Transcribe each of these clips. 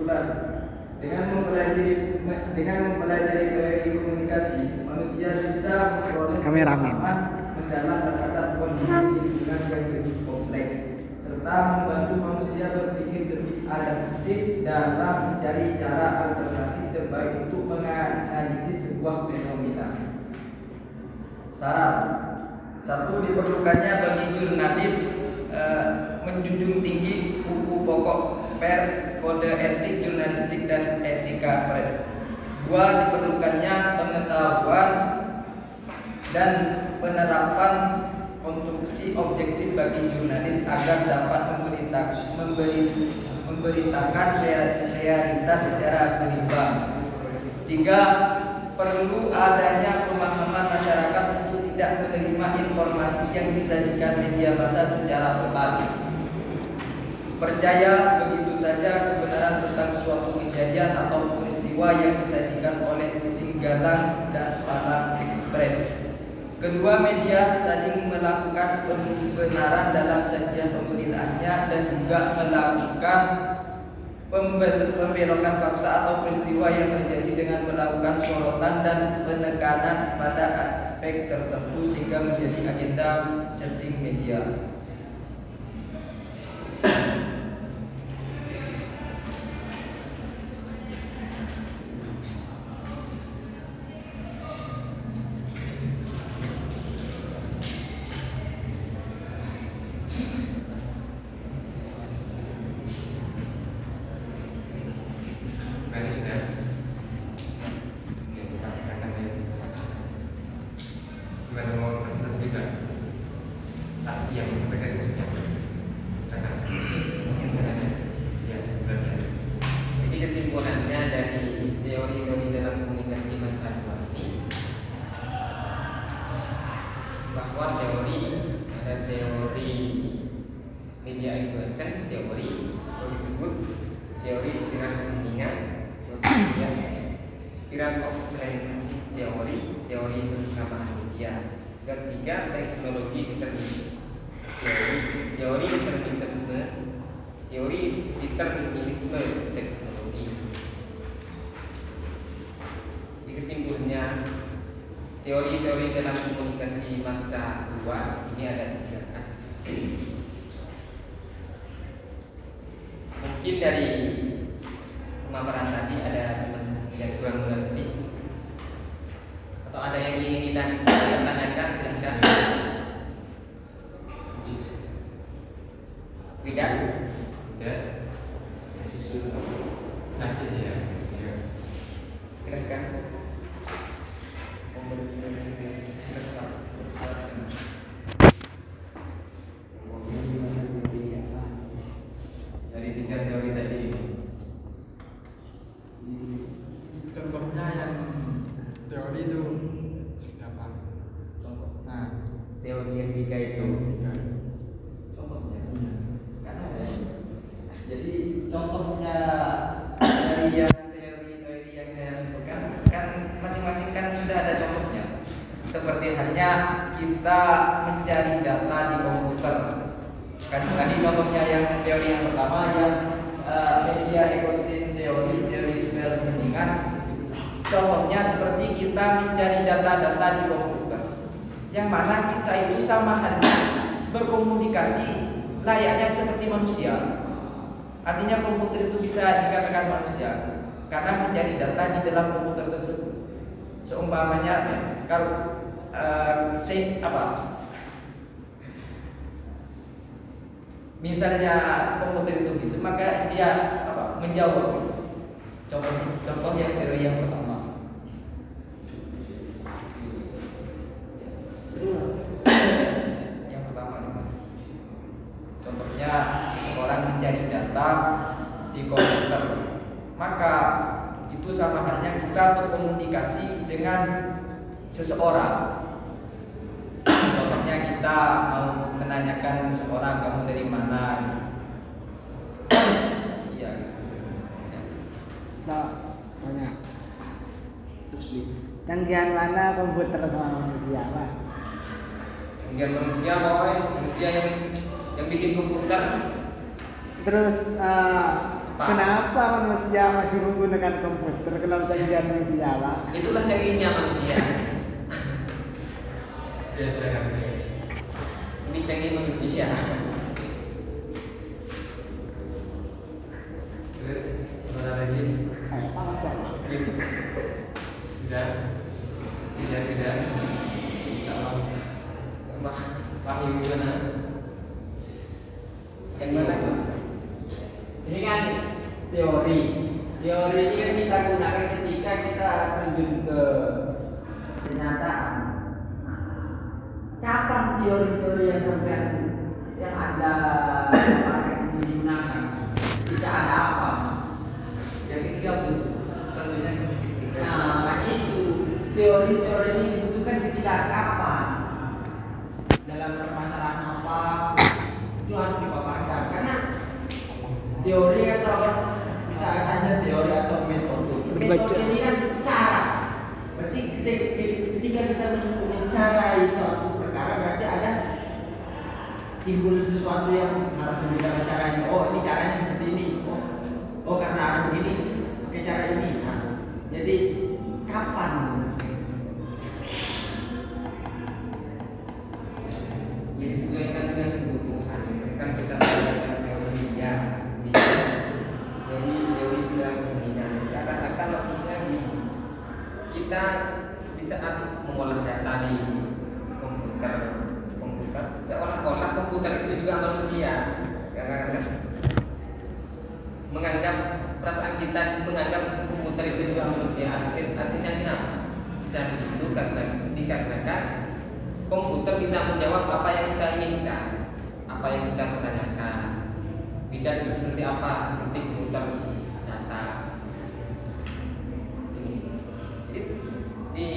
Kesimpulan, dengan mempelajari teori komunikasi, manusia bisa memperoleh pemahaman mendalam terhadap kondisi lingkungan yang lebih kompleks, serta membantu manusia berpikir lebih adaptif dalam mencari cara alternatif terbaik untuk menganalisis sebuah fenomena. Syarat: 1. Diperlukannya bagi jurnalis menjunjung tinggi buku pokok per kode etik jurnalistik dan etika pers. 2. Diperlukannya pengetahuan dan penerapan konstruksi objektif bagi jurnalis agar dapat memberitakan realitas secara berimbang. 3. Perlu adanya pemahaman masyarakat untuk tidak menerima informasi yang disajikan media massa secara total. Percaya begitu saja kebenaran tentang suatu kejadian atau peristiwa yang disajikan oleh Singgalang dan Malang Express. Kedua media saling melakukan pembenaran dalam sajian pemberitaannya dan juga melakukan pembelokan fakta atau peristiwa yang terjadi dengan melakukan sorotan dan penekanan pada aspek tertentu sehingga menjadi agenda setting media. Kesimpulannya dari teori-teori dalam komunikasi masa 2 ini, bahwa ada teori media equation, teori yang disebut teori spiral keheningan, terus kemudian spiral of strength teori, teori persamaan media. Ketiga, teknologi teori determinisme teknologi. Di kesimpulannya, teori-teori dalam komunikasi masa 2 ini ada 3 kan. Mungkin dari pemaparan tadi ada teman yang kurang mengerti atau ada yang ingin kita tanyakan, silahkan. Widan? Udah. Kasih ya. Silahkan. Dari 3 teori tadi, contohnya yang teori itu seperti apa? Contoh. Nah, Teori yang 3 itu. Contohnya. Kan ada. Jadi contohnya dari yang teori-teori yang saya sebutkan kan masing-masing kan sudah ada contohnya. Seperti halnya kita mencari data di komputer. Kan tadi contohnya yang teori yang pertama yang media equation teori spiral keheningan. Contohnya seperti kita mencari data-data di komputer, yang mana kita itu sama halnya berkomunikasi layaknya seperti manusia. Artinya komputer itu bisa dikatakan manusia karena mencari data di dalam komputer tersebut. Seumpamanya kalau misalnya komputer itu gitu, maka dia menjawab. Contoh yang teori yang pertama. Yang pertama, contohnya seseorang mencari data di komputer, maka itu sama halnya kita berkomunikasi dengan seseorang. Contohnya kita mau menanyakan seseorang, kamu dari mana? Iya. Nah, tanya. Canggihan mana komputer sama manusia, Pak? Canggihan manusia, pokoknya manusia yang bikin komputer. Terus Kenapa manusia masih menggunakan komputer kalau canggihan manusia, Pak? Itulah canggihnya manusia. Ya silakan. Ini canggih manusia. Terus mana lagi? Kayak apa Mas? Tidak. Tidak. Tak mau. Wahyu gimana? Yang mana? Ini kan teori. Teori ini kan kita gunakan ketika kita terjun ke kenyataan. Kapan teori-teori yang sampai yang ada yang digunakan? Tidak ada apa. Yang ketiga tentunya ketika. Nah itu teori-teori ini dibutuhkan ketika kapan? Dalam permasalahan apa? Itu harus dipaparkan karena teori atau bisa saja teori atau metode. Metode ini kan cara. Berarti ketika kita mencarai suatu perkara berarti ada timbul sesuatu yang harus berbeda caranya. Oh ini caranya seperti ini. Oh karena ada begini pakai cara ini. Nah, jadi kapan? Jadi sesuaikan dengan kebutuhan. Misalkan kita menggunakan teori media, teori segala kemungkinan. Seakan-akan maksudnya kita di saat mengolah data di komputer seolah-olah komputer itu juga manusia. Sekarang menganggap perasaan kita menganggap komputer itu juga manusia. Artinya kenapa? Bisa begitu karena dikarenakan komputer bisa menjawab apa yang kita inginkan, apa yang kita pertanyakan. Bidang itu seperti apa? Ketik muter data. Jadi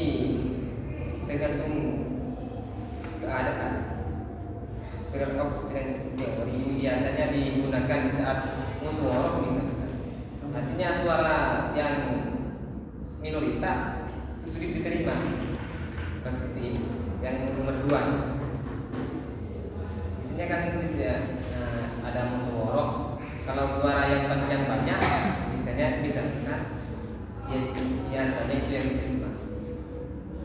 tergantung keadaan. Spiral of Silence Theory ini biasanya digunakan di saat musyawarah misalkan. Artinya suara yang minoritas itu sulit diterima. Seperti ini. Yang nomor 2 biasanya kan ya, ada musyawarah. Kalau suara yang banyak biasanya biasanya itu yang diterima.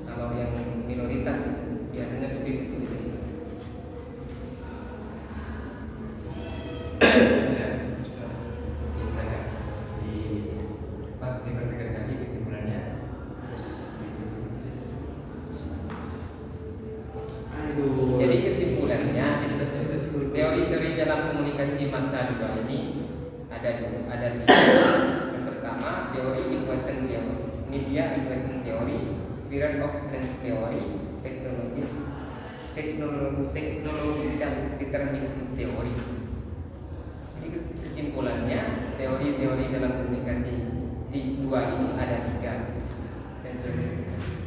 Kalau yang minoritas biasanya sulit itu diterima. Dipertegas lagi kesimpulannya. Jadi kesimpulannya teori-teori dalam komunikasi massa 2 ini ada 3. Yang pertama teori equation theory, media equation theory, spiral of silence theory, teknologi determinism theory. Jadi kesimpulannya teori-teori dalam komunikasi di 2 ini ada 3 dan sudah disebutkan.